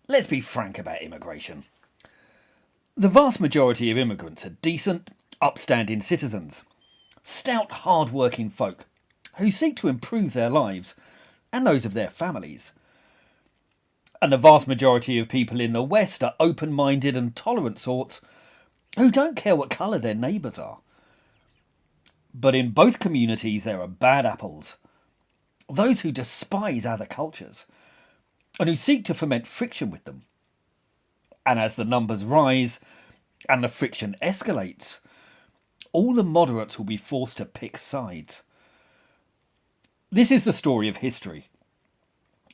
Let's be frank about immigration. The vast majority of immigrants are decent, upstanding citizens, stout, hard-working folk who seek to improve their lives and those of their families. And the vast majority of people in the West are open-minded and tolerant sorts who don't care what colour their neighbours are. But in both communities there are bad apples, those who despise other cultures and who seek to foment friction with them. And as the numbers rise and the friction escalates, all the moderates will be forced to pick sides. This is the story of history,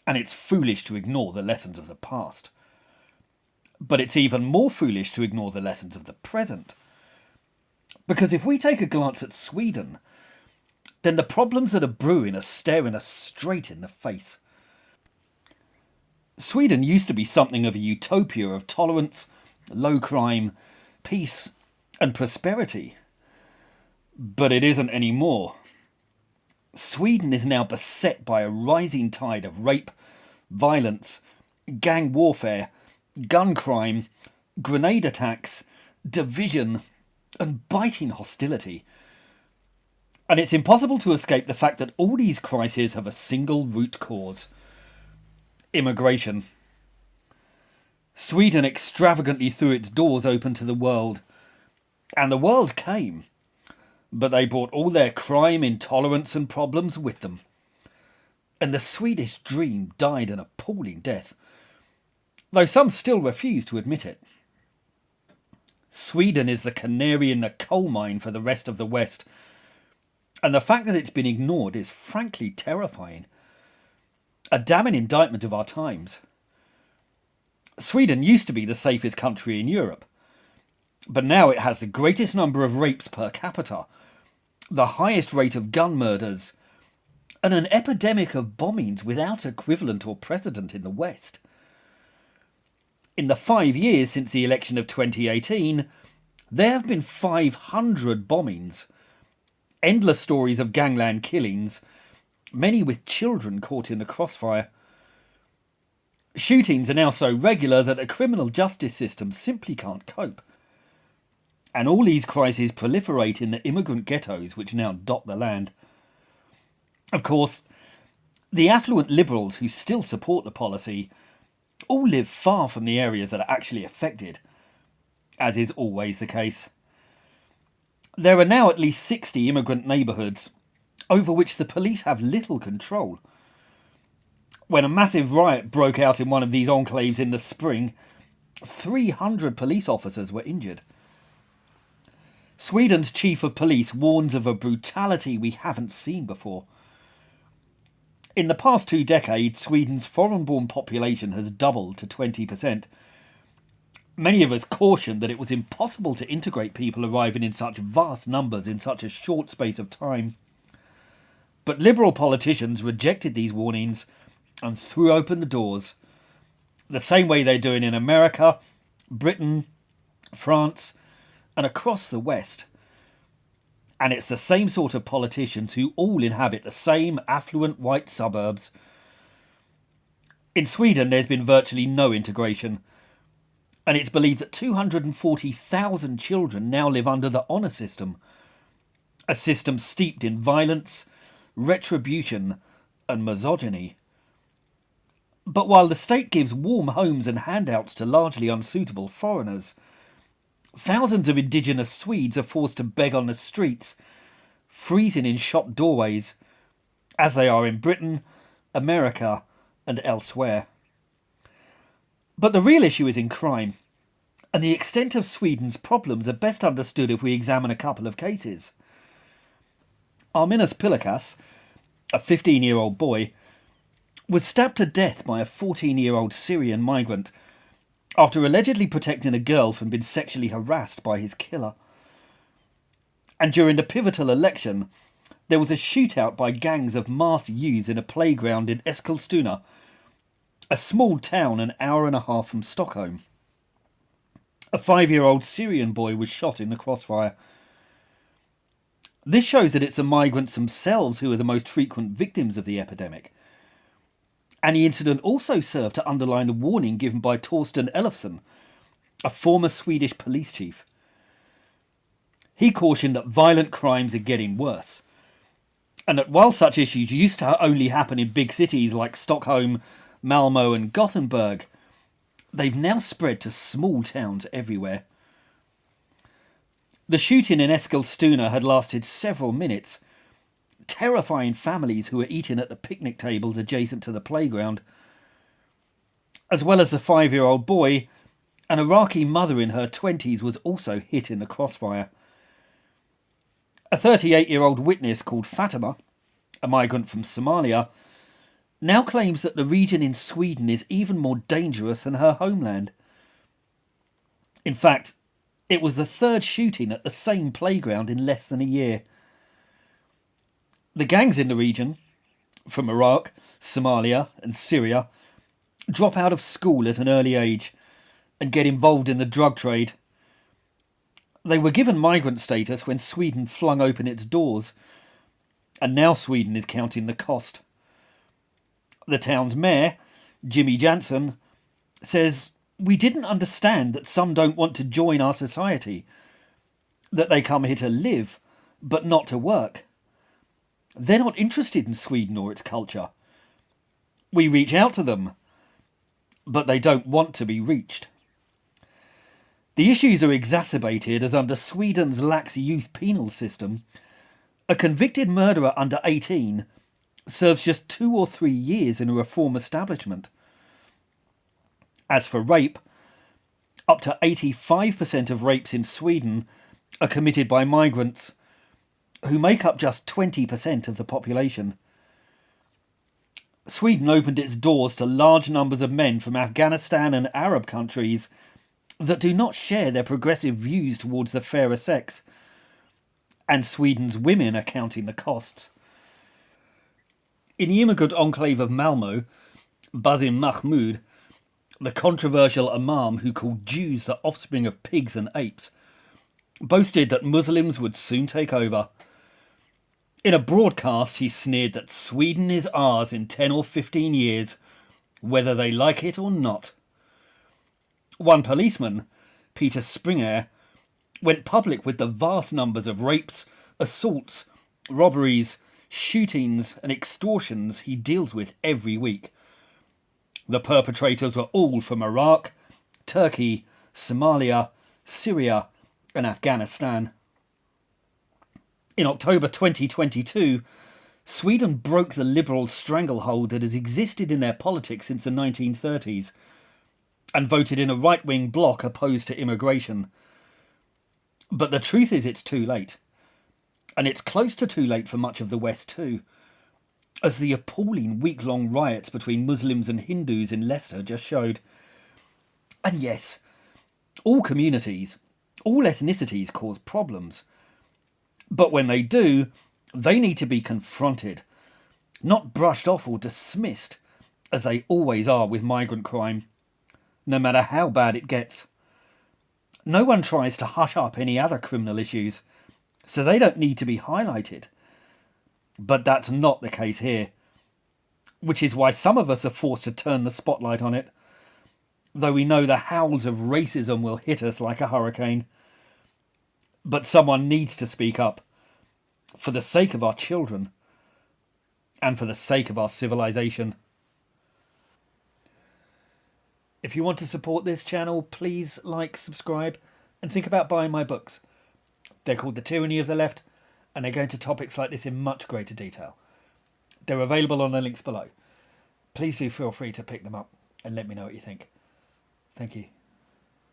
and it's foolish to ignore the lessons of the past. But it's even more foolish to ignore the lessons of the present. Because if we take a glance at Sweden, then the problems that are brewing are staring us straight in the face. Sweden used to be something of a utopia of tolerance, low crime, peace and prosperity. But it isn't anymore. Sweden is now beset by a rising tide of rape, violence, gang warfare, gun crime, grenade attacks, division and biting hostility. And it's impossible to escape the fact that all these crises have a single root cause: immigration. Sweden extravagantly threw its doors open to the world, and the world came, but they brought all their crime, intolerance and problems with them. And the Swedish dream died an appalling death, though some still refuse to admit it. Sweden is the canary in the coal mine for the rest of the West, and the fact that it's been ignored is frankly terrifying. A damning indictment of our times. Sweden used to be the safest country in Europe, but now it has the greatest number of rapes per capita, the highest rate of gun murders, and an epidemic of bombings without equivalent or precedent in the West. In the 5 years since the election of 2018, there have been 500 bombings, endless stories of gangland killings, many with children caught in the crossfire. Shootings are now so regular that the criminal justice system simply can't cope. And all these crises proliferate in the immigrant ghettos which now dot the land. Of course, the affluent liberals who still support the policy all live far from the areas that are actually affected, as is always the case. There are now at least 60 immigrant neighbourhoods over which the police have little control. When a massive riot broke out in one of these enclaves in the spring, 300 police officers were injured. Sweden's chief of police warns of a brutality we haven't seen before. In the past 2 decades, Sweden's foreign-born population has doubled to 20%. Many of us cautioned that it was impossible to integrate people arriving in such vast numbers in such a short space of time. But liberal politicians rejected these warnings and threw open the doors, the same way they're doing in America, Britain, France, and across the West. And it's the same sort of politicians who all inhabit the same affluent white suburbs. In Sweden, there's been virtually no integration, and it's believed that 240,000 children now live under the honour system, a system steeped in violence, retribution, and misogyny. But while the state gives warm homes and handouts to largely unsuitable foreigners, thousands of indigenous Swedes are forced to beg on the streets, freezing in shop doorways, as they are in Britain, America, and elsewhere. But the real issue is in crime, and the extent of Sweden's problems are best understood if we examine a couple of cases. Arminus Pilakas, a 15-year-old boy, was stabbed to death by a 14-year-old Syrian migrant after allegedly protecting a girl from being sexually harassed by his killer. And during the pivotal election, there was a shootout by gangs of masked youths in a playground in Eskilstuna, a small town an hour and a half from Stockholm. A 5-year-old Syrian boy was shot in the crossfire. This shows that it's the migrants themselves who are the most frequent victims of the epidemic. And the incident also served to underline the warning given by Torsten Elofsson, a former Swedish police chief. He cautioned that violent crimes are getting worse, and that while such issues used to only happen in big cities like Stockholm, Malmo and Gothenburg, they've now spread to small towns everywhere. The shooting in Eskilstuna had lasted several minutes, terrifying families who were eating at the picnic tables adjacent to the playground. As well as the 5-year-old boy, an Iraqi mother in her 20s was also hit in the crossfire. A 38-year-old witness called Fatima, a migrant from Somalia, now claims that the region in Sweden is even more dangerous than her homeland. In fact, it was the third shooting at the same playground in less than a year. The gangs in the region, from Iraq, Somalia and Syria, drop out of school at an early age and get involved in the drug trade. They were given migrant status when Sweden flung open its doors, and now Sweden is counting the cost. The town's mayor, Jimmy Jansson, says, "We didn't understand that some don't want to join our society, that they come here to live, but not to work. They're not interested in Sweden or its culture. We reach out to them, but they don't want to be reached." The issues are exacerbated as under Sweden's lax youth penal system, a convicted murderer under 18 serves just 2 or 3 years in a reform establishment. As for rape, up to 85% of rapes in Sweden are committed by migrants, who make up just 20% of the population. Sweden opened its doors to large numbers of men from Afghanistan and Arab countries that do not share their progressive views towards the fairer sex, and Sweden's women are counting the costs. In the immigrant enclave of Malmo, Basim Mahmoud, the controversial imam who called Jews the offspring of pigs and apes, boasted that Muslims would soon take over. In a broadcast, he sneered that Sweden is ours in 10 or 15 years, whether they like it or not. One policeman, Peter Springer, went public with the vast numbers of rapes, assaults, robberies, shootings and extortions he deals with every week. The perpetrators were all from Iraq, Turkey, Somalia, Syria and Afghanistan. In October 2022, Sweden broke the liberal stranglehold that has existed in their politics since the 1930s and voted in a right-wing bloc opposed to immigration. But the truth is it's too late. And it's close to too late for much of the West too, as the appalling week-long riots between Muslims and Hindus in Leicester just showed. And yes, all communities, all ethnicities cause problems. But when they do, they need to be confronted, not brushed off or dismissed, as they always are with migrant crime, no matter how bad it gets. No one tries to hush up any other criminal issues, so they don't need to be highlighted. But that's not the case here, which is why some of us are forced to turn the spotlight on it, though we know the howls of racism will hit us like a hurricane. But someone needs to speak up, for the sake of our children, and for the sake of our civilization. If you want to support this channel, please like, subscribe, and think about buying my books. They're called The Tyranny of the Left, and they go into topics like this in much greater detail. They're available on the links below. Please do feel free to pick them up and let me know what you think. Thank you.